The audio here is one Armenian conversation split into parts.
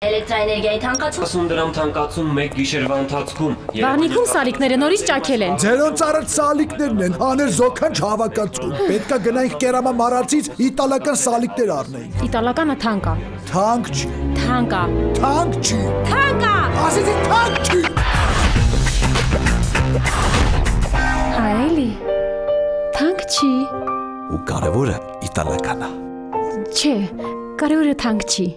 Էլեկտրաէներգիայի թանկացում 10 դրամ թանկացում մեկ գիշերվա ընթացքում։ Վաղնիքում սալիկները նորից ճաքել են։ Ձերոնց արած սալիկներն են, հաներ զոքանչ հավաքածու։ Պետքա գնայինք կերամա մարածից իտալական սալիկներ առնեինք։ Իտալականը թանկ է։ Թանկ չի։ Թանկ է։ Թանկ չի։ Թանկ է։ Ասեցի թանկ չի։ Այլի։ Թանկ չի։ Ու կարևորը իտալական է։ Չէ, կարևորը թանկ չի։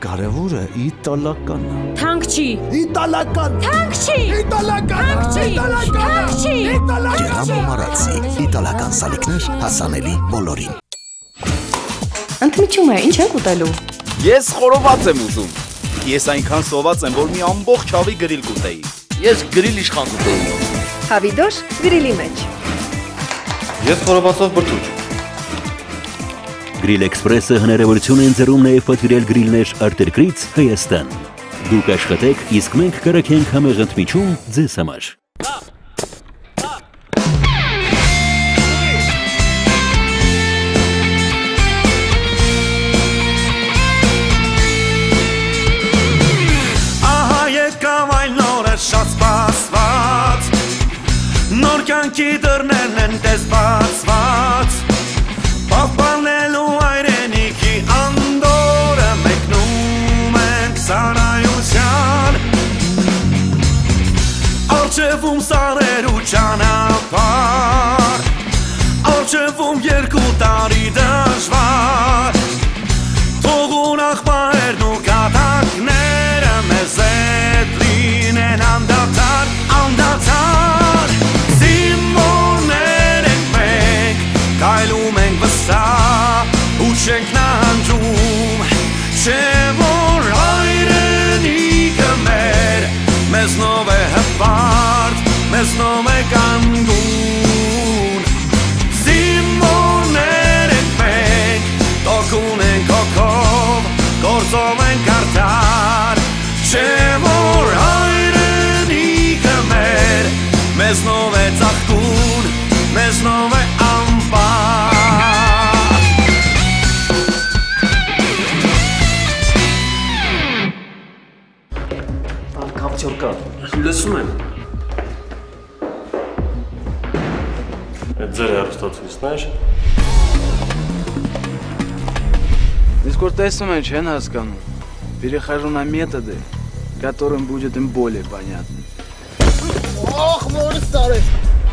Կարևորը իտալական է։ Թանկ չի։ Italakan! Թանկ չի։ Italakan! Թանկ չի։ Կերամա մարածի իտալական սալիկներ հասանելի բոլորին։ Ընդմիջում է, ինչ եք ուտելու։ Ես խորոված եմ ուզում։ Ես այնքան սոված եմ, որ մի ամբողջ հավի գրիլ կուտեի։ Ես գրիլ իշխան կուտեի։ Հավիդոշ գրիլի մեջ։ Ես խորովածով բրդուճ։ Գրիլ Էքսպրեսը հնարավորություն է ընձեռում նաև պատվիրել գրիլներ արտերկրից Հայաստան։ Դուք աշխատեք, իսկ մենք կրակենք համեղ ընդմիջում ձեզ համար։ Ահա եկավ այն նորը շատ սպասված, նոր կյանքի դռներն են տես բացված, պահպանելու հայրենիքի անդորը մեկնում ենք սարայության, առջևում սարեր ու ճանապարհ, առջևում 2 տարի դժվար, թող ուրախ պահերն ու կատակները մեզ հետ լինեն անդադար, անդադար, զինվորներ ենք մենք, քայլում ենք վստահ ու չենք նահանջում, չէ որ հայրենիքը մեր, մեզնով է հպարտ, մեզնով է կանգուն, զինվորներ ենք մենք, տոկուն ենք հոգով, գործով ենք արդար, չէ որ հայրենիքը մեր, մեզնով է ծաղկուն, մեզնով է ամպար։ Կապտյորկա, լսում եմ։ Այդ ձեր հեռուստացույցն էր։ Իսկ որ տեսնում են չեն հասկանում։ Перехожу на методы, которым будет им более понятно։ Ախ, մորս տարե։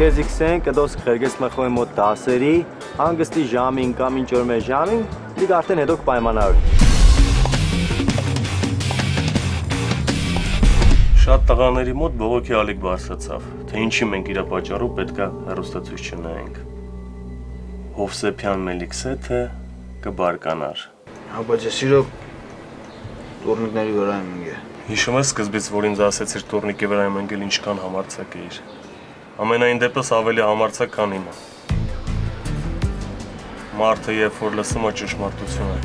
Քեզ իքսեն կդոս խերգես մխոյ մոտ 10-երի, հանգստի ժամին կամ ինչ որ մեր ժամին, դիք արդեն հետո կպայմանար։ Շատ տղաների մոտ բողոքի ալիք բարձրացավ, թե ինչի մենք իրա պատճառով պետքա հեռուստացույց չնայենք։ Հովսեփյան Մելիքսը թե կբարկանար։ Հա, բայց ես իրոք տուրնիկների վրա եմ ընկել։ Հիշում ես սկզբից, որ ինձ ասեցիր տուրնիկի վրա եմ ընկել ինչքան համարձակ էիր։ Ամենայն դեպս ավելի համարձակ քան հիմա։ Մարդը երբ որ լսում է ճշմարտությունը,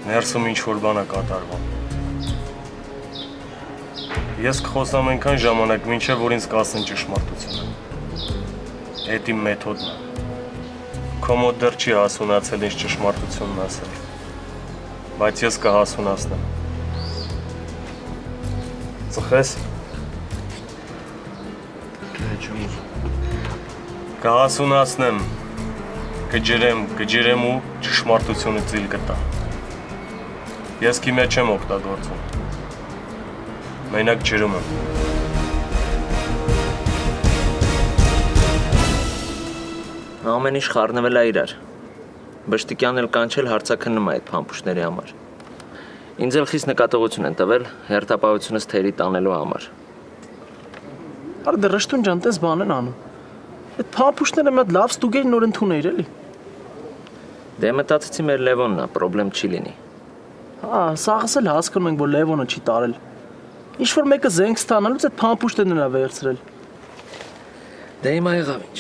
ներսում ինչ որ բան է կատարվում։ Ես կխոսամ այնքան ժամանակ, մինչև որ ինձ կասեն ճշմարտությունը։ Էդ իմ մեթոդն է։ Քո մոտ դեռ չի հասունացել ինձ ճշմարտությունն ասել, բայց ես կհասունացնեմ։ Ծխես։ Կհասունացնեմ, կջրեմ ու ճշմարտությունը ծիլ կտա։ Ես քիմիա չեմ օգտագործում, մենակ ջրում եմ։ Ամեն ինչ խառնվել է իրար։ Բշտիկյանն էլ կանչել հարցաքննում է այդ փամփուշտների համար։ Ինձ էլ խիստ նկատողություն են տվել հերթապահությունս թերի տանելու համար։ Արա դե Ռշտուն ջան, տես բան են անում։ Այդ փամփուշտները մի հատ լավ ստուգել նոր ընդուներ էլի։ Դե մտածեցի մեր Լևոնն է, պրոբլեմ չի լինի։ Հա, սաղս էլ հասկանում ենք, որ Լևոնը չի տարել։ Ինչ որ մեկը զենք ստանալուց այդ փամփուշտը նրա վերցրել։ Դե հիմա եղավ ինչ։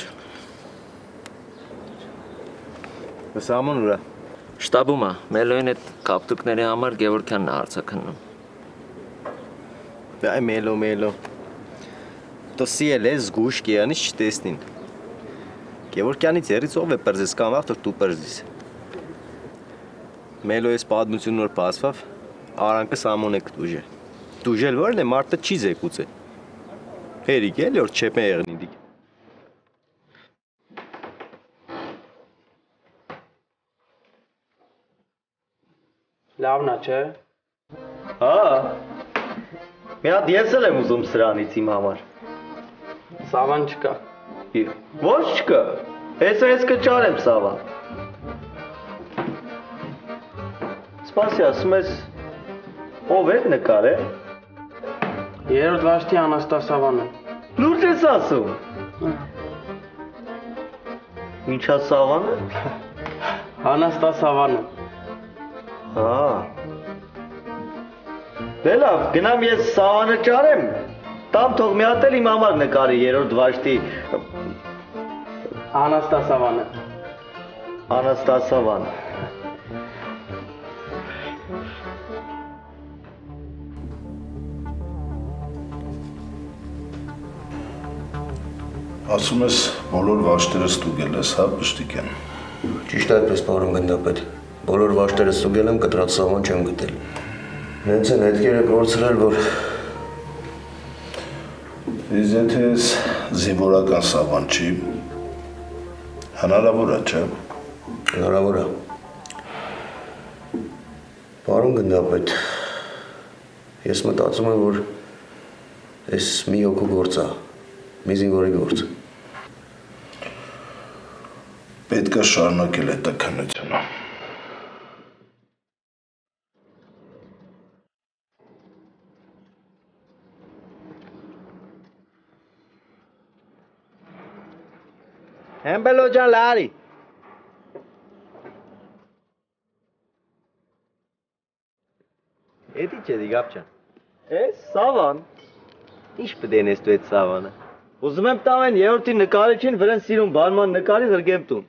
Սամոն ուրա։ Շտաբում է, Մելոյին այդ կապտուկների համար Գևորգյանն է հարցաքննում։ Այ Մելո։ То съели сгушки, они չտեսնին։ Գևորգյանի ձեռից ով է պրզես կամ ախտոր դու պրզես։ Մելոյս պատմություն նոր բացվավ, Արանքը սամոն եք դուժե։ Դուժել որն է մարդը չի զեկուց է։ Հերիք էլի որ չեպեն եղնի դիք։ Լավն է, չէ։ Հա։ Մի հատ ես էլ եմ ուզում սրանից իմ համար։ Սավան չկա։ Ոչ չկա։ Ես կճարեմ սավան։ Սպասի ասում ես ով է նկար է։ Երրորդ վաշտի Անաստասավանը։ Լուրջ ես ասում։ Ինչա Սավանը։ Անաստասավանը։ Հա։ Դե լավ, գնամ ես Սավանը ճարեմ։ Տամ թող մի հատ էլ իմ համար նկարի երրորդ վաշտի Անաստասավանը։ Անաստասավանը։ Ասում ես բոլոր վաշտերը ստուգել ես, հա, Պշտիկյան։ Ճիշտ այդպես, պարոն գնդապետ։ Բոլոր վաշտերը ստուգել եմ, կտրած սավան չեմ գտել։ Հենց են հետքերը կորցրել, որ Իսկ եթե ես զինվորական սավան չի, հնարավոր է, չէ։ Հնարավոր է։ Պարոն գնդապետ, ես մտածում եմ, որ այս մի հոգու գործ է, մի զինվորի գործ։ Պետք է շարունակել հետաքննությունը։ Հեմբելո ջան լարի։ Էդի չէ դիգապ ջան։ Էս Սավան։ Ինչ պդեն ես դու այդ Սավանը։ Ուզում եմ տավեն երրորդի նկարիչին վրան սիրուն բանման նկարի զրգեմ տուն։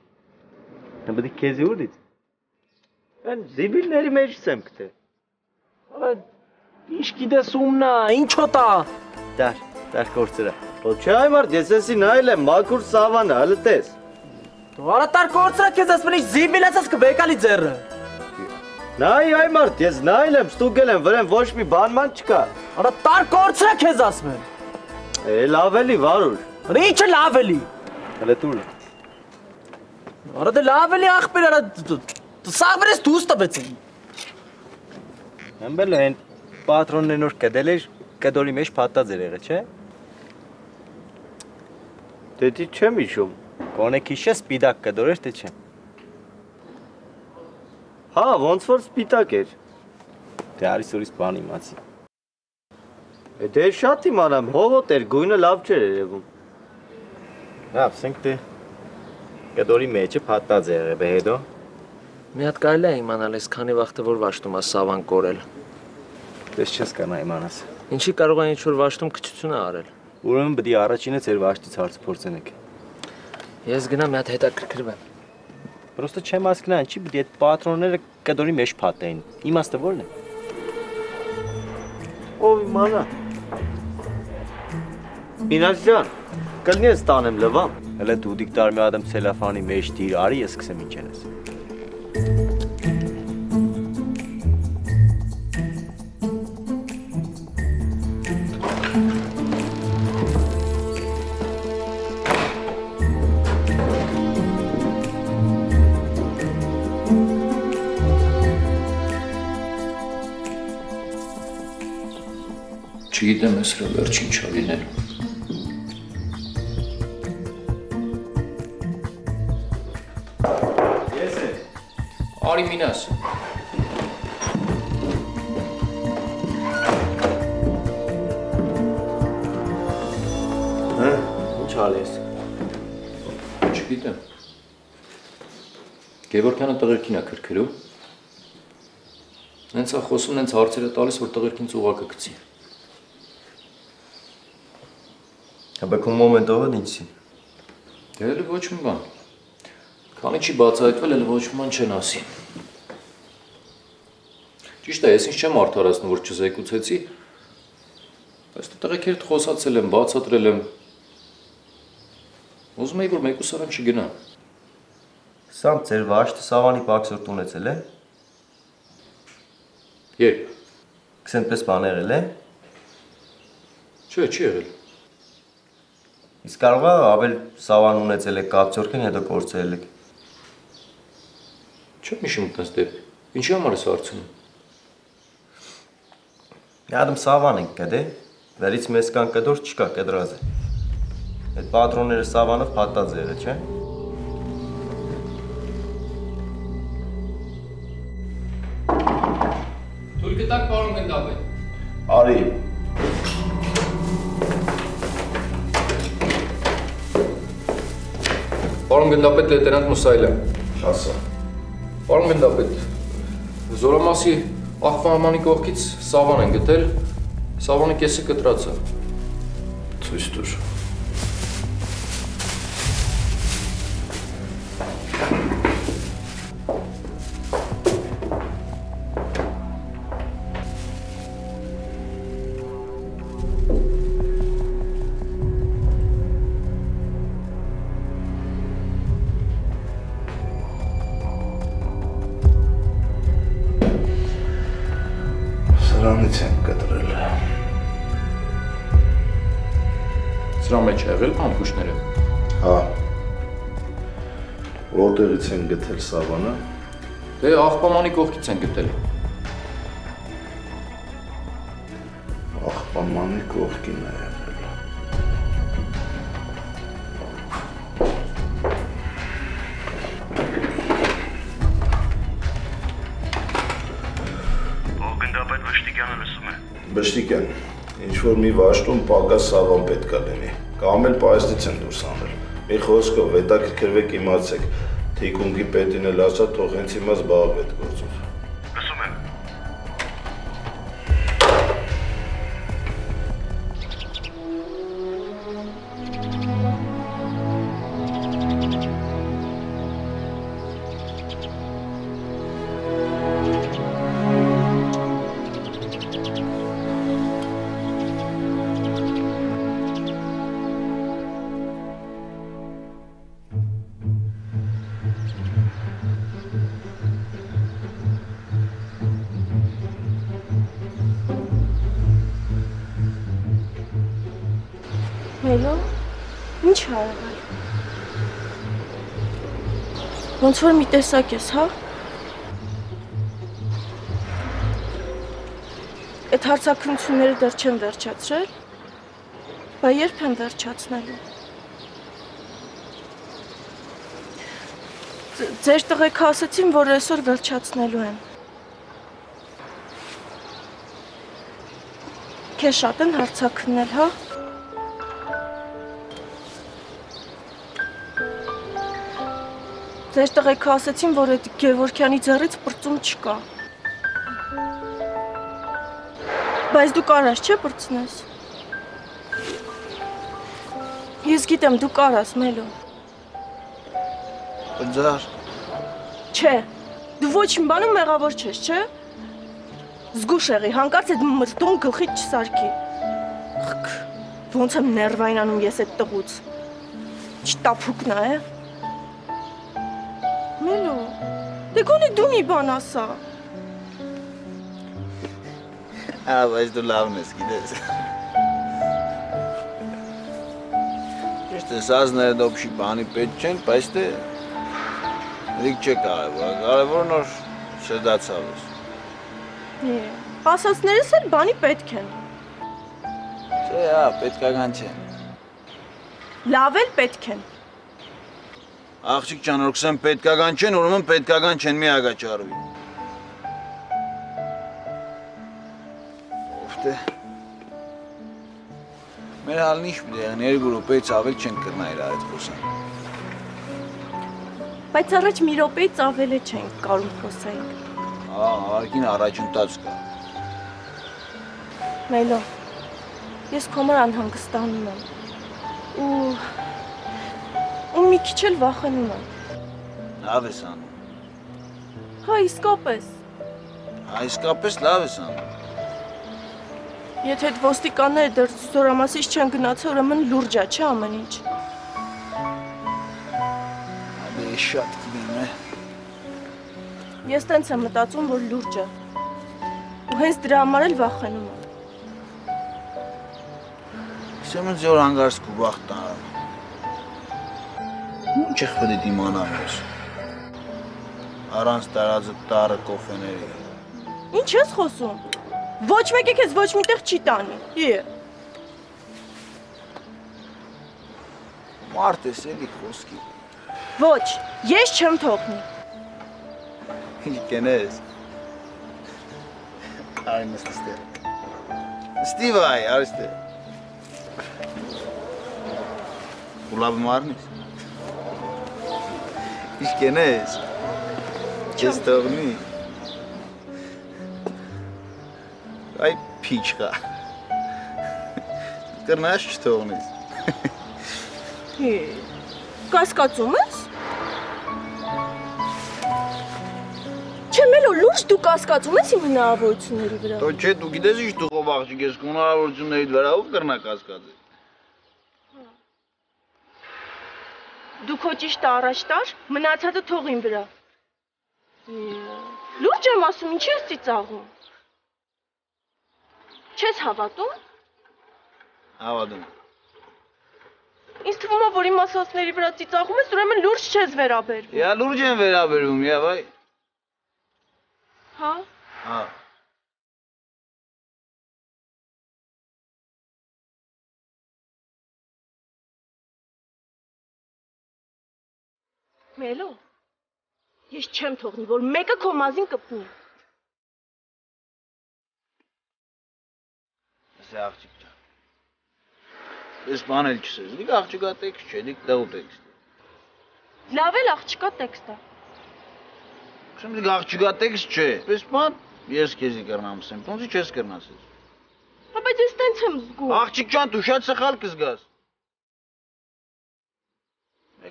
Նբդի քեզի ուրից։ Այն զիբիլների մեջ եմ գտել։ Ինչ գիտես ումնա, ինչո՞տա։ Դար կորցրա։ Ոչ այ մարդ, ես էսի նայել եմ մաքուր Սավանը, հələ տես։ Դու արա տար կորցրա քեզ ասում ես զիբիլ ասած կբեկալի ձեռը։ Նայ այ մարդ, ես նայել եմ, ստուգել եմ, վրան ոչ մի բանման չկա։ Արա տար կորցրա քեզ ասում եմ։ Լավ էլի վարուր։ Արա ինչը լավ էլի։ Հələ տուր։ Արա դե լավ էլի ախպեր, արա սաղվերես դուս տվեցին։ Հեմբելո են պատրոնն նոր կդել էր, կդորի մեջ փաթած էր եղել, չէ։ Դե դի չեմ հիշում։ Գոնե քիշը սպիտակ կդոր էր, թե չէ։ Հա, ոնց որ սպիտակ էր։ Դե արի սուրից բան իմացի։ Դե շատ իմանամ, հողոտ էր, գույնը լավ չէր երևում։ Լավ, ասենք դե կդորի մեջը փաթած է եղել, հետո։ Մի հատ կարելի է իմանալ այս քանի վաղտը որ վաշտում է Սավան կորել։ Դες չես կանա իմանաս։ Ինչի կարող է ինչ-որ վաշտում քչություն է արել։ Ուրեմն պիտի առաջինը ձեր վաշտից հարցը փորձենք։ Ես գնամ մի հատ հետաքրքրվեմ։ Պրոստը չեմ հասկնա, ինչի պիտի այդ պատրոնները կդորի մեջ փաթեին։ Իմաստը ո՞րն է։ Ով իմանա։ Մինաս ջան, կլինի ես տանեմ լվամ։ Հələ դու դիկտար մի ադամ ցելոֆանի մեջ դիր արի, ես սկսեմ ինչ ես։ Չգիտեմ ես հրա վերջին չա լինելու։ Ես է։ Արի մինաս։ Հա, ինչ ալ ես։ Չգիտեմ։ Գևորգյանը տղերքին է քրքրում։ Նենց է խոսում, նենց հարցերը տալիս, որ տղերքին ծուղակը գցի։ Հաբեքում մոմենտով է ինչի։ Դե էլ ոչ մի բան։ Քանի չի բացահայտվել, էլ ոչ մի բան չեն ասի։ Ճիշտ է, ես ինչ չեմ արդարացնում, որ չզեկուցեցի։ Բայց տղեկերդ խոսացել եմ, բացատրել եմ։ Ուզում էի, որ մեկուսարան չգնա։ Սամ ձեր վաշտը Սավանի պաքսորտ ունեցել է։ Երբ։ Քս այնպես բան եղել է։ Չէ, չի եղել։ Իսկ կարող է ավել սավան ունեցել եք կապցորքին, հետո կորցրել եք։ Չեմ հիշում այդպես դեպք։ Ինչի համար ես հարցնում։ Յադում սավան ենք կդե, վերից մեզ կան կդոր չկա, կդրազ է։ Այդ պատրոնները սավանով փատած եղել, չէ։ Թույլ կտակ պարոն գնդապետ։ Արի։ Պարոն գնդապետ լեյտենանտ Մուսայելյան։ Ասա։ Պարոն գնդապետ, Զորամասի աղբամանի կողքից սավան են գտել, սավանի կեսը կտրած է։ Ցույց տուր։ Սրանից են կտրել։ Սրա մեջ է եղել փամփուշտները։ Հա։ Որտեղից են գտել սավանը։ Դե աղբամանի կողքից են գտել։ Աղբամանի կողքին է եղել։ Գնդապետ Վշտիկյանը լսում է։ Բշտիկյան, ինչ-որ մի վաշտում պակաս սավան պետք է լինի, կամ էլ պայստից են դուրս անել։ Մի խոսքով, հետաքրքրվեք իմացեք, թիկունքի պետին էլ ասա, թող հենց հիմա զբաղվի այդ գործով։ Լսում եմ։ Մելո, ինչ է եղել։ Ոնց որ մի տեսակ ես, հա։ Այդ հարցաքննությունները դեռ չեմ վերջացրել, բա երբ եմ վերջացնելու։ Ձեր տղեկը ասեցին, որ այսօր վերջացնելու են։ Քեզ շատ են հարցաքննել, հա։ Ձեր տղեկը ասեցին, որ այդ Գևորգյանի ձեռից պրծում չկա։ Բայց դու կարաս, չէ՞ պրծնես։ Ես գիտեմ, դու կարաս, Մելո։ Բնձար։ Չէ, դու ոչ մի բանում մեղավոր չես, չէ՞։ Զգուշ եղի, հանկարծ այդ մրտուն գլխիդ չսարքի։ Խք, ոնց եմ ներվայնանում ես այդ տղուց։ Չտափուկն է։ Մելո, դե գոնե դու մի բան ասա։ Բայց դու լավն ես, գիտես։ Ճիշտ է, սազները դոպշի բանի պետք չեն, բայց դե լիք չէ կարևոր նոր շրջացավ ես։ Ասածներս էլ բանի պետք են։ Չէ, հա, պետքական չեն։ Լավ էլ պետք են։ Աղջիկ ջան, որ կսեմ պետքական չեն, ուրեմն պետքական չեն, մի ագաչարվի։ Ով դե։ Մեր հալն ինչ պիտի եղն, երկու րոպեից ավել չեն կրնա իրար այդ խոսան։ Բայց առաջ մի րոպեից ավել է չենք կարում խոսայինք։ Հա, հարկին առաջընթաց կա։ Մելո, ես քո համար անհանգստանում եմ։ Ու մի քիչ էլ վախենում եմ։ Լավ ես անում։ Հա, իսկապես։ Հա, իսկապես լավ ես անում։ Եթե այդ ոստիկանները դեռ Զորամասից չեն գնացել, ուրեմն լուրջ է, չէ՞ ամեն ինչ։ Դե շատ կգնեմ է։ Ես տենց եմ մտածում, որ լուրջ է։ ու հենց դրա համար էլ վախենում եմ։ Սեմ ինձ որ հանգարց կուբախ տանալ։ Ինչ եք պետք իմանամ ես։ Առանց տարածը տարը կոֆեների։ Ինչ ես խոսում։ Ոչ մեկը քեզ ոչ միտեղ չի տանի։ Է։ Մարդ ես էլի խոսքի։ Ոչ, ես չեմ թողնի։ Ինչ կենես։ Այ նստի։ Ստիվ այ, արստե։ Ուրլավ մարնիս։ Ինչ կենես։ Չես թողնի։ Այ փիչկա։ Կրնաշ չթողնիս։ Կասկածում ես։ Չեմ ելո լուրջ դու կասկածում ես իմ հնարավորությունների վրա։ Դո չէ, դու գիտես ինչ տուղով աղջիկ ես, հնարավորությունների վրա ով կրնա կասկածել։ Դու քո ճիշտը առաջ տար, մնացածը թող իմ վրա։ Լուրջ եմ ասում, ինչի ես ծիծաղում։ Չես հավատում։ Հավատում։ Ինձ թվում է, որ իմ ասածների վրա ծիծաղում ես, ուրեմն լուրջ չես վերաբերվում։ Յա լուրջ եմ վերաբերվում, յա վայ։ Հա։ Հա։ Մելո։ Ես չեմ թողնի, որ մեկը քո մազին կպնի։ Սա աղջիկ ջան։ Ես բան էլ չսես, դիք աղջիկա տեքստ չէ, դիք դեղու տեքստ։ Լավ էլ աղջիկա տեքստ է։ Քսեմ դիք աղջիկա տեքստ չէ, պես բան ես քեզի կրնամ սեմ, տոնցի չես կրնասես։ Հա բայց ես տենց եմ զգում։ Աղջիկ ջան, դու շատ սխալ կզգաս։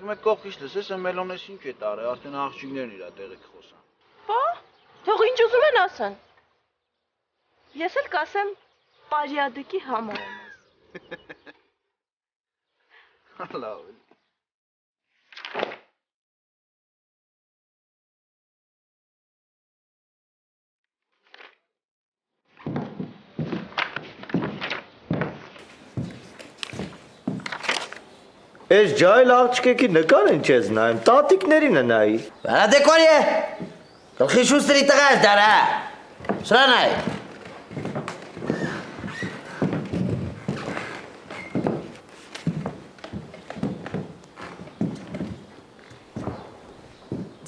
Մեկ կողքից լսես, մելոնես ինչ է տարը, արդեն աղջիկներն իրա տեղը կխոսան։ Բա, թող ինչ ուզում են ասեն։ Ես էլ կասեմ պարյադիկի համար եմ ես։ Լավ է։ Ես ջայլ աղջկեքի նկար են չես նայում, տատիկներին է նայի։ Վարադեկորի է, գլխի շուստրի տղա ես դարա, սրա նայ։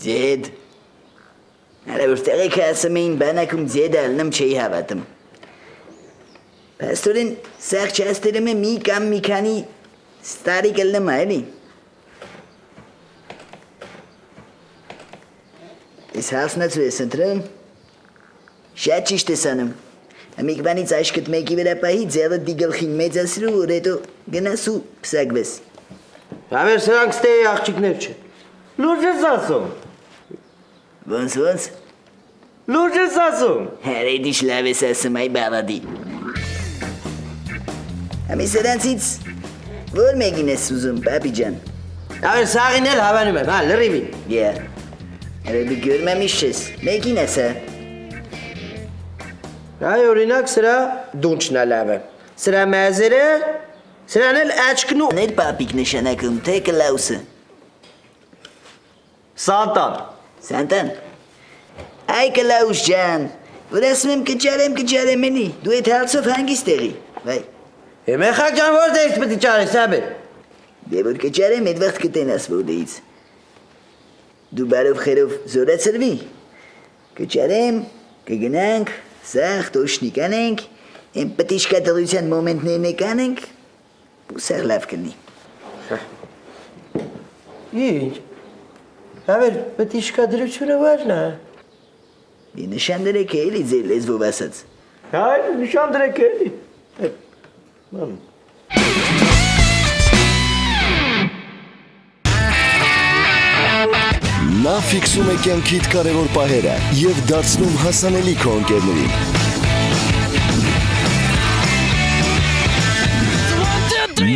Ձեդ, հələ որ տեղեքը ասում էին բանակում ձեդ ալնım չէի հավատım։ Պաստորին սաղ չաստերում է մի կամ մի քանի Ստարի կլնեմ այլի։ Ես հասնացու ես ընտրում, շատ ճիշտ ես անում, ամիկվանից աշկտ մեկի վերապահի ձևը դիգլխին մեծասրու, որ հետո գնասու պսակվես։ Հավեր սրանք ստեի աղջիկներ չէ։ Լուրջ ես ասում։ Ոնց։ Լուրջ ես ասում։ Հերեդիշ լավ ես ասում այ բավադի։ Ամի սրանցից Որ մեկին ես ուզում, պապի ջան։ Ավեր սաղին էլ հավանում եմ, հա, լրիվին։ Յա, հերը դու գյորում եմ իշչես, մեկին ես, հա։ Այ օրինակ սրա դունչն է լավ է, սրա մազերը, սրան էլ աչքն ու։ Ներ պապիկ նշանակում, թե կլաուսը։ Սանտան։ Սանտան։ Այ կլաուս ջան, որ ասում եմ կճարեմ էլի, դու էդ հարցով հանգիստ եղի, վայ։ Մეხակ ջան որ դեից պետք է ճարես, աբեր։ Դե որ կճարեմ, այդ վաղտ կտենաս որ դեից։ Դու բարով խերով զորացրվի։ Կճարեմ, կգնանք, սաղ տոշնի կանենք, են պտիշկատղության մոմենտներն է կանենք, ու սաղ լավ կնի։ Ինչ, աբեր պտիշկադրությունը վարն է։ Նշան դրեք է էլի ձեր լեզվով ասած։ Հայ, նշան դրեք է էլի։ Նա ֆիքսում է կյանքիդ կարևոր պահերը և դարձնում հասանելի քո ընկերներին։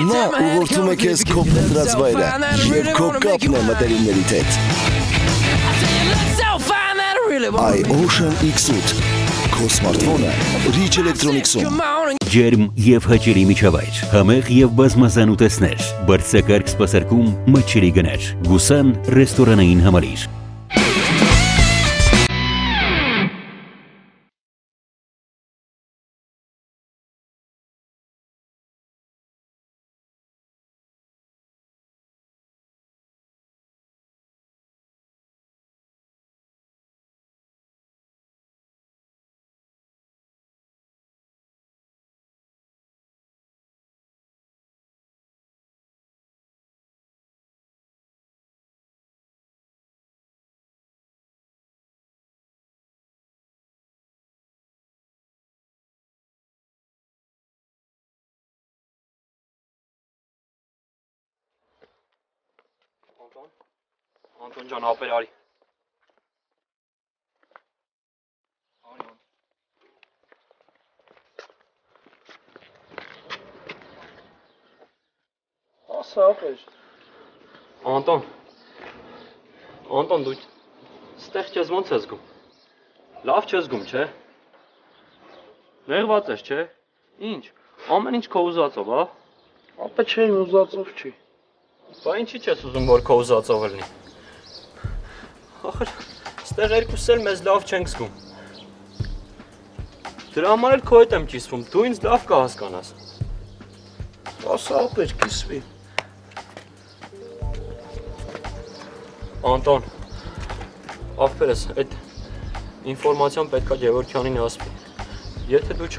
Նա ուղղորդում է քեզ քո փնտրած վայրը և քո կապն է մտերիմներիդ հետ։ iOcean X8 Քո սմարթֆոնը Rich Electronics-ում։ Ջերմ եւ հաճելի միջավայր, համեղ եւ բազմազան ուտեստներ, բարձրակարգ սպասարկում, մատչելի գներ, Գուսան ռեստորանային համալիր։ Անտոն ջան, ապեր արի։ Ասա, ապեր։ Անտոն, դու ստեղ չես ոնց ես զգում։ Լավ չես զգում, չէ։ Նեղված ես, չէ։ Ինչ, ամեն ինչ քո ուզածով, հա։ Ապա չէ, ուզածով չի։ Բա ինչի չես ուզում, որ քո ուզածով լինի։ Ախր, ստեղ երկուսս էլ մեզ լավ չենք զգում։ Դրա համար էլ քո հետ եմ կիսվում, դու ինձ լավ կհասկանաս։ Ասա, ապեր, կիսվի։ Անտոն, ախպերս, այդ ինֆորմացիան պետքա Գևորգյանին ասվի։ Եթե դու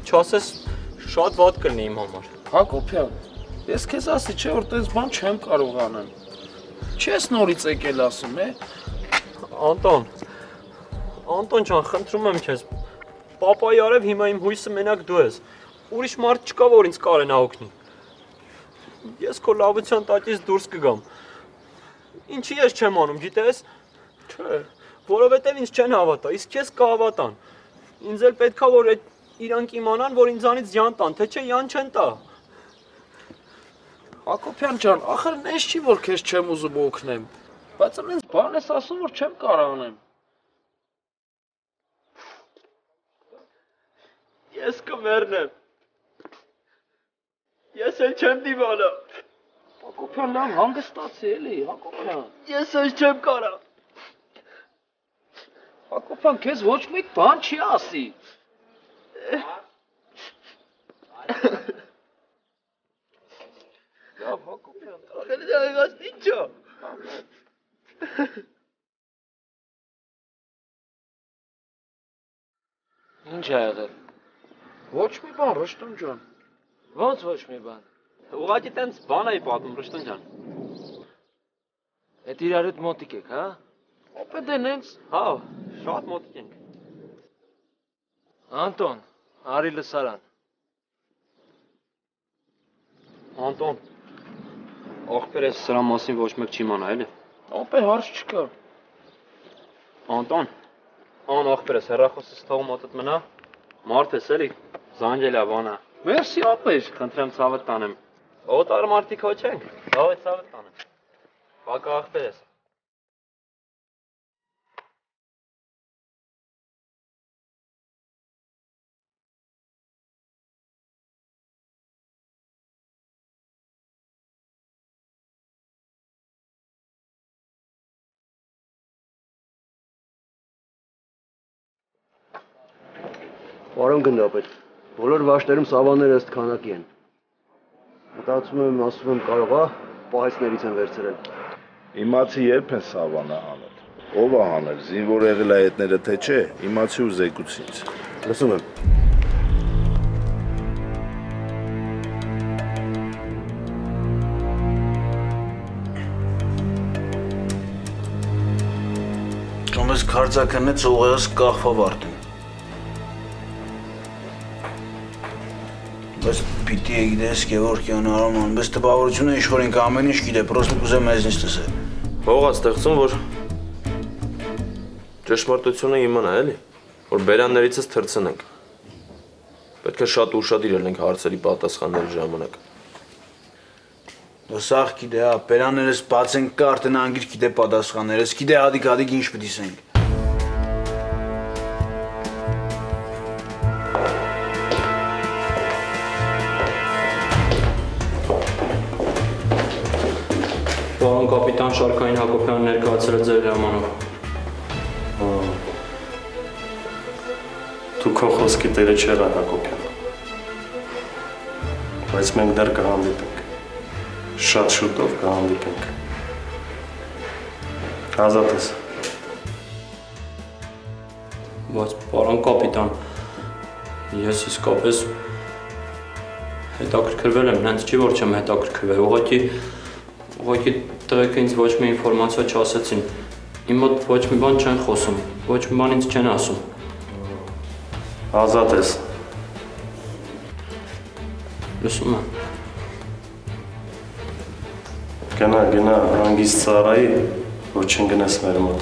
չասես, շատ վատ կլինի իմ համար։ Հակոբյան, ես քեզ ասի չէ, որ տես բան չեմ կարող անեմ։ Չես նորից եկել ասում, է։ Անտոն ջան, խնդրում եմ քեզ, պապայի արև հիմա իմ հույսը մենակ դու ես, ուրիշ մարդ չկա, որ ինձ կարենա օգնի։ Ես քո լավության տակից դուրս կգամ։ Ինչի ես չեմ անում, գիտես։ Չէ։ Որովհետև ինձ չեն հավատա, իսկ քեզ կհավատան։ Ինձ էլ պետքա, որ այդ իրանք իմանան, որ ինձանից յան տան, թե չէ յան չեն տա։ Հակոբյան ջան, ախր նես չի, որ քեզ չեմ ուզում օգնեմ, բայց ինձ բան ես ասում, որ չեմ կարող անեմ։ Ես կմեռնեմ։ Ես էլ չեմ դիմանա։ Հակոբյան, լավ հանգստացի էլի, Հակոբյան։ Ես էլ չեմ կարա։ Հակոբյան, քեզ ոչ մեկ բան չի ասի։ Լավ, Հակոբյան, ախր դա եղած ինչո։ Ինչ է եղել։ Ոչ մի բան, Ռշտուն ջան։ Ոնց ոչ մի բան։ Ուղղակի տենց բան էի պատմում, Ռշտուն ջան։ Էդ իրար հետ մոտիկ եք, հա։ Ապա դե նենց։ Հա, շատ մոտիկ ենք։ Անտոն, արի լսարան։ Անտոն, ախպերս սրա մասին ոչ մեկ չի իմանա, էլի։ Ապա հարց չկա։ Անտոն, ախպերս հեռախոսս թողում մոտդ մնա։ Մարդ ես էլի, զանգել է բանա։ Մերսի ապեր։ Խնդրեմ ցավդ տանեմ։ Օտար մարդիկ հո չենք, լավ է ցավդ տանեմ։ Բակա ախպերս։ Պարոն գնդապետ, բոլոր վաշտերում սավանները ըստ քանակի են։ Մտածում եմ, ասում եմ, կարող է, պահեցներից են վերցրել։ Իմացի երբ են սավանը հանել։ Ով է հանել, զինվոր եղել է հետները թե չէ, իմացի ու զեկուցի ինձ։ Լսում եմ։ Կամես քարձակնեց ուղեղս կախվավ արդեն։ Բայց պիտի գիտես Գևորգյան Արաման, բայց տպավորությունը ինչ-որ ինքը ամեն ինչ գիտե, պրոստը կուզեմ մեզնից տեսել։ Հող է ստեղծում, որ ճշմարտությունը իմանա, էլի, որ բերաններիցս թռցնենք։ Պետք է շատ ուշադիր ելնենք հարցերի պատասխանների ժամանակ։ Դու սաղ գիտե, հա, բերաններս բացենք կա, արդեն անգիր գիտե պատասխաններս, գիտե հադիկ ինչ պիտի սենք։ կապիտան Շարքային Հակոբյանը ներկայացել է ձեր հրամանով։ Դու քո խոսքի տերը չեղա Հակոբյան։ Բայց մենք դեռ կհանդիպենք։ Շատ շուտով կհանդիպենք։ Ազատ ես։ Բայց պարոն կապիտան, ես իսկապես հետաքրքրվել եմ, նենց չի որ չեմ հետաքրքրվել, ուղղակի տղեկը ինձ ոչ մի ինֆորմացիա չասեցին, իմ մոտ ոչ մի բան չեն խոսում, ոչ մի բան ինձ չեն ասում։ Ազատ ես։ Լսում եմ։ Գնա, հանգիստ ծառայի, որ չընկնես մեր մոտ։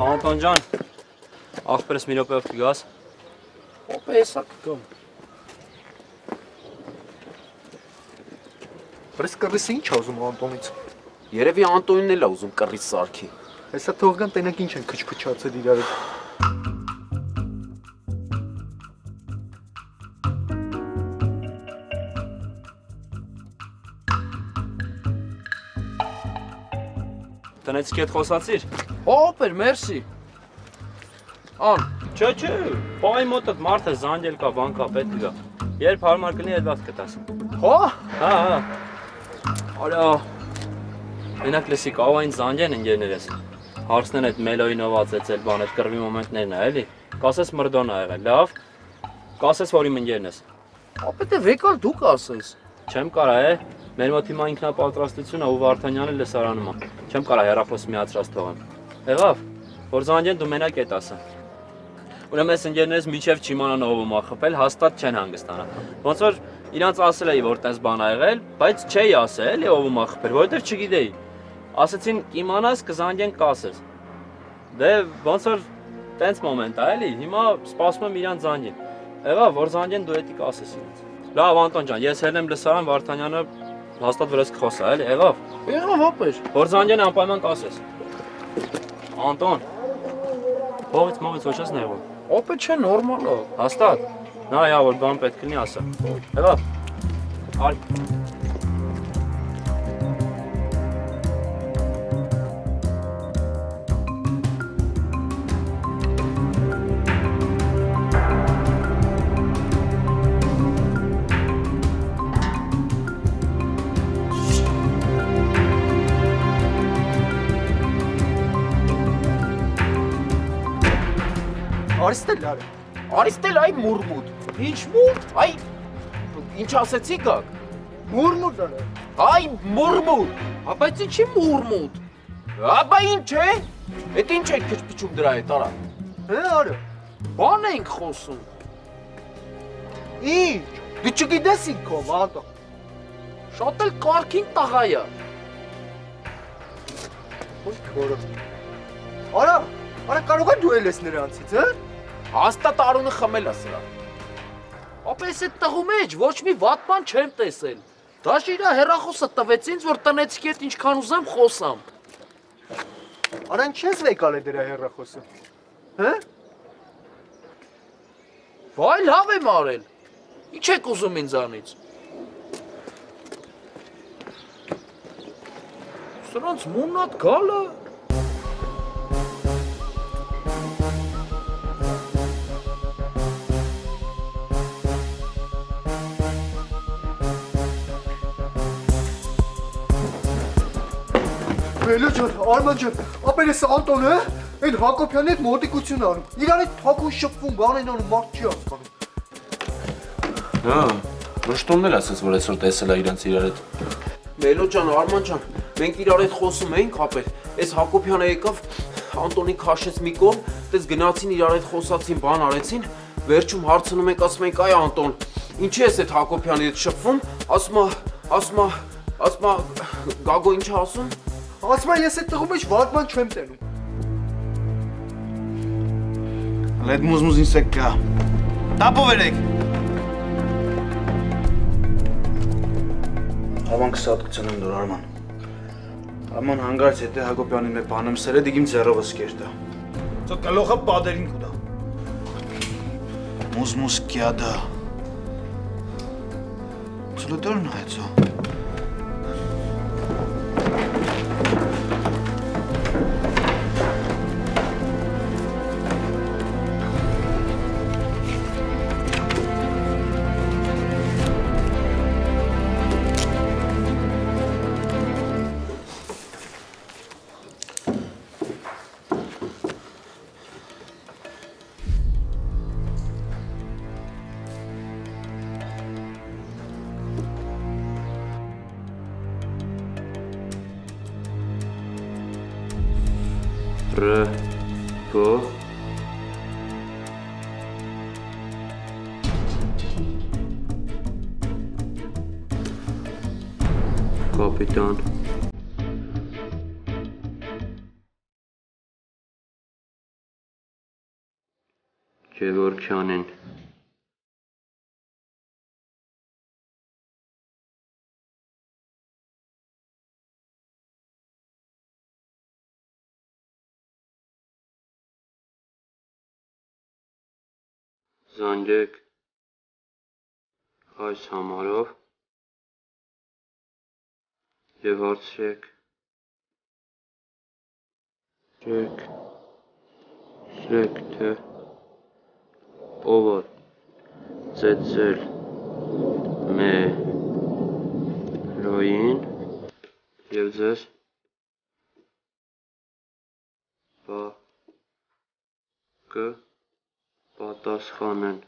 Անտոն ջան, աղբերս մի րոպեով կգաս։ Ո՞վ է հեսա կգամ։ Բրես կռիսը ինչ ա ուզում Անտոնից։ Երևի Անտոնին էլ ա ուզում կռիս սարքի։ Հեսա թող գան տենակ ինչ են քչփչացել իրար հետ։ Տնեցքի հետ խոսացիր։ Հոպեր, մերսի։ Ան, չէ, պայի մոտդ մարդ է զանգել կա, բան կա, պետք կա։ Երբ հարմար կլինի, այդ ված կտաս։ Հա։ Արա, մենակ լսի կավ այն զանգեն ընկերներես։ Հարցնեն այդ մելոյինով ածեցել բան, այդ կռվի մոմենտներն ա, էլի։ Կասես մրդոն ա եղել, լավ։ Կասես որ իմ ընկերն ես։ Ապետե վեկալ դու կասես։ Չեմ կարա, մեր մոտ հիմա ինքնապատրաստություն ա ու Վարդանյանը լսարանում ա։ Չեմ կարա հեռախոս միացրած թողեմ։ Եղավ, որ զանգեն դու մենակ էդ ասա։ Ուրեմն այս ընկերներս միջև չիմանան ով ում ա խփել, հաստատ չեն հանգստանա։ Ոնց որ իրանց ասել էի որ տես բան ա եղել, բայց չէի ասել էլի ով ում ա խփել, որովհետև չգիտեի։ Ասեցին իմանաս կզանգեն կասես։ Դե ոնց որ տենց մոմենտ ա էլի, հիմա սպասում եմ իրանց զանգին։ Եղավ, որ զանգեն դու էդի կասես իրենց։ Լավ Անտոն ջան, ես հելնեմ լսարան Վարդանյանը հաստատ վրաս կխոսա էլի, եղավ։ Եղավ ապեր։ Որ զանգեն անպայման կասես։ Անտոն։ Փողից մողից ոչ ես նեղում։ Ապե չէ նորմալ ա։ Հաստատ։ Նա յա որ բան պետք լինի ասա։ Եղավ։ Արի։ Արիստել այ մուրմուտ։ Ինչ մուրմուտ։ Այ ինչ ասեցի գակ։ Մուրմուտ դարը։ Այ մուրմուտ։ Բայց ինչի մուրմուտ։ Աբա ինչ է։ Էդ ինչ է քչփչում դրա հետ արա։ Հե արա։ Բան ենք խոսում։ Ինչ։ Դու չգիտես ինքով, Անտո։ Շատ էլ կարգին տղա է։ Ոյ քորը։ Արա կարող է դու էլ ես նրանցից, հա։ Հաստատ Արոնը խմել է սրա։ Ապես այդ տղու մեջ ոչ մի վատ բան չեմ տեսել։ Դաշ իրա հեռախոսը տվեց ինձ, որ տնեցքի հետ ինչքան ուզեմ խոսամ։ Արան չես վեկալ է դրա հեռախոսը։ Հա։ Վայ լավ եմ արել։ Ինչ եք ուզում ինձանից։ Սրանց մունատ գալը։ Բելո ջան, Արման ջան, ապեր ես Անտոն է։ Այդ Հակոբյանի հետ մոտիկություն անում։ Իրանի թակուն շփվում բան են անում, մարդ չի հասկանում։ Հա, Ռուշտոնն էլ ասաց, որ այսօր տեսել է իրանց իրար հետ։ Մելո ջան, Արման ջան, մենք իրար հետ խոսում էինք հապեր։ Այս Հակոբյանը եկավ, Անտոնին քաշեց մի կողմ, դες գնացին իրար հետ խոսացին, բան արեցին, վերջում հարցնում ենք, ասում ենք, այ Անտոն, ինչի ես այդ Հակոբյանի հետ շփվում, ասում Գագո ինչ է ասում։ Ասում է ես այդ տղու մեջ վատման չեմ տենում։ Լեդ մուզմուզին սեկկա։ Տապով երեք։ Արման կսատ կցնեմ դուր Արման։ Արման հանգարց հետ է Հակոբյանի մե բանեմ սերը դիգիմ ձեռովս կերտա։ Ծո կլոխը պատերին կուդա։ Մուզմուզ կյադա։ Ծլը դորն հայցո։ Կապիտան Ջևորքյանին Զանգեք այս համարով եւ հարցրեք թե ով է ծեծել մերոյին եւ ձեզ պատասխանեն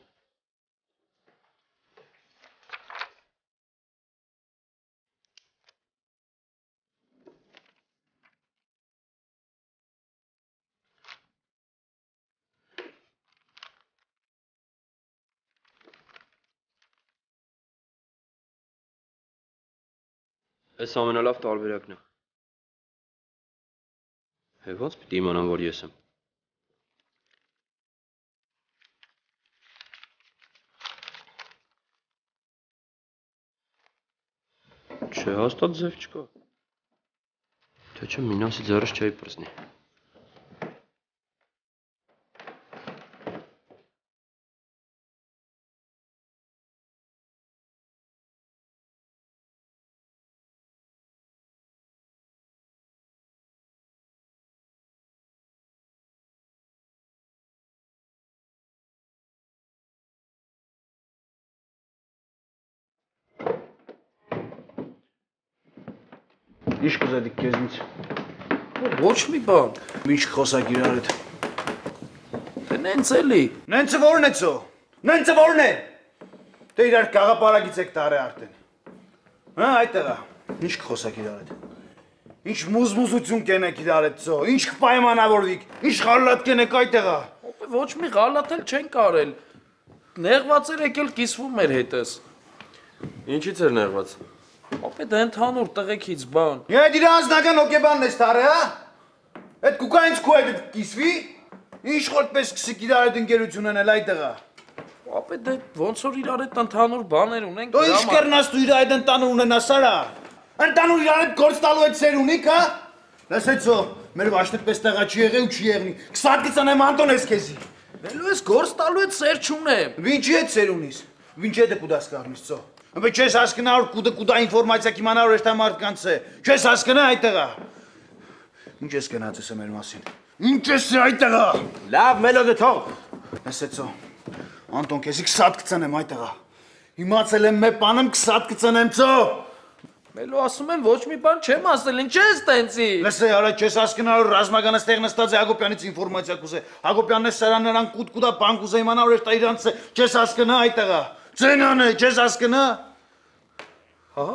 Այս ամենալավ տարբերակն է։ Հե ոնց պիտի իմանամ, որ ես եմ։ Չէ, հաստատ ձև չկա։ Թե չէ Մինասի ձեռս չէի պրծնի։ Ինչ կուզեդիք քեզնից։ Ոչ մի բան։ Ինչ խոսակ իրար հետ։ Դե նենց էլի։ Նենցը որն է ցո։ Նենցը որն է։ Դե իրար գաղապարագից եք տարե արդեն։ Հա, այդտեղա։ Ինչ կխոսակ իրար հետ։ Ինչ մուզմուզություն կենեք իրար հետ ցո։ Ինչ կպայմանավորվիկ։ Ինչ խալատ կենեք այդտեղա։ Ոչ մի խալատ էլ չեն կարել։ Նեղված էր եկել կիսվում էր հետս։ Ինչից էր նեղված։ Ապե դա ընդհանուր տղեկից բան։ Եդ իր անձնական օկեբանն ես տարե, հա։ Այդ կուկայինց քու այդ կիսվի։ Ինչ խորտպես կսիկ իրար հետ ընկերություն անել այդտեղա։ Ապե դե ոնց որ իրար հետ ընդհանուր բաներ ունենք։ Դու ինչ կերնաս դու իրար հետ ընդհանուր ունենաս արա։ Ընդհանուր իրար հետ գործ տալու այդ սեր ունիք, հա։ Լսեցո, մեր վաշտպես տեղա չի եղել ու չի եղնի։ Քսատ գծանեմ Անտոն ես քեզի։ Վելու ես գործ տալու այդ սեր չունեմ։ Ինչի հետ սեր ունիս։ Ինչի հետ կուդաս կառնիս ցո։ Բայց չես հասկնա որ կուդա ինֆորմացիա կիմանալ որ այդ մարդկանց է։ Չես հասկնա այդտեղա։ Ինչ ես գնացես մեր մասին։ Ինչ ես այդտեղա։ Լավ, մելոդը թող։ Լսեցո։ Անտոն քեզի քսատ կծնեմ այդտեղա։ Իմացել եմ մե բանեմ քսատ կծնեմ ցո։ Մելո ասում եմ ոչ մի բան չեմ ասել, ինչ ես տենցի։ Լսե, արա չես հասկանալու ռազմականը ստեղ նստած է Հակոբյանից ինֆորմացիա կուզե։ Հակոբյանն է սարան նրան կուտկուտա բան կուզե իմանալ որ դա իրանց է։ Չես հասկանա այդտեղա։ Ձենան է, չես հասկանա։ Հա։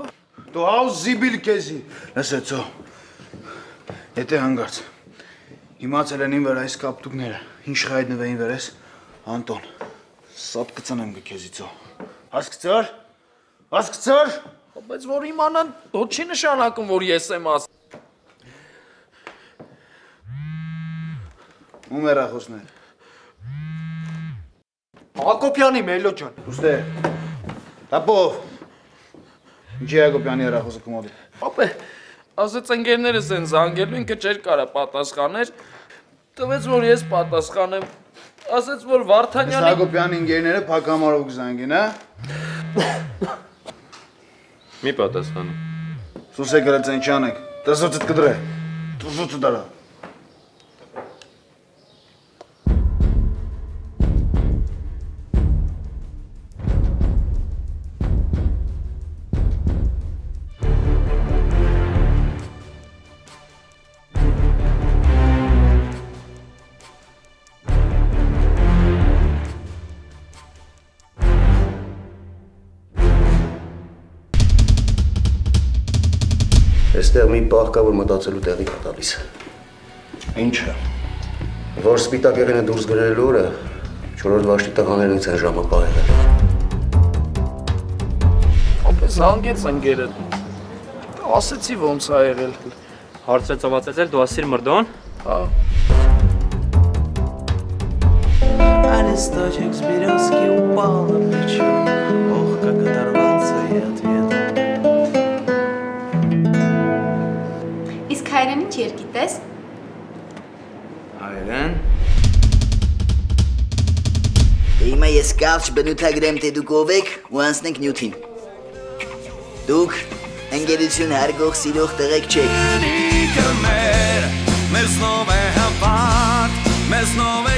Դու հաուս զիբիլ քեզի։ Լսե, ծո։ Եթե հանգարց։ Իմացել են ին վրա այս կապտուկները։ Ինչ հայտնվեին վերես, Անտոն։ Սապ կծնեմ քեզի ծո։ Հասկացար։ Հասկացար։ Բայց որ իմանան, ոչ չի նշանակում, որ ես եմ ասում։ Ում հեռախոսներ։ Հակոբյանի Մելո ջան։ Ուստե։ Տապով։ Ինչի Հակոբյանի հեռախոսը կմոդի։ Ապե, ասեց ընկերներս են զանգելու, ինքը չէր կարա պատասխաներ։ Տվեց որ ես պատասխանեմ։ Ասեց որ Վարդանյանի Հակոբյանի ընկերները փակամարով կզանգեն, հա։ Մի պատասխանը։ Սուսե գրած են չանեք, տզոցդ կդրե, տզոցը դարա։ Այստեղ մի պահ կա, որ մտածելու տեղի կա տալիս։ Ինչը։ Որ սպիտակ եղենը դուրս գրել օրը, 4-րդ վաշտի տղաներն ինձ են ժամը պահել։ Ապես հանգեց ընկերը։ Ասեցի ոնց ա եղել։ Հարցը ծավացել դու ասիր մրդոն։ Հա։ Листочек с березки упал на плечо. Ох, как оторваться и ответ. Իսկ հայրենի չի երգիտես։ Հայրեն։ Հիմա ես կարճ բնութագրեմ թե դուք ով եք ու անցնենք նյութին։ Դուք ընկերություն հարգող սիրող տղեկ չեք։ Մեզ նով է հավատ, մեզ նով է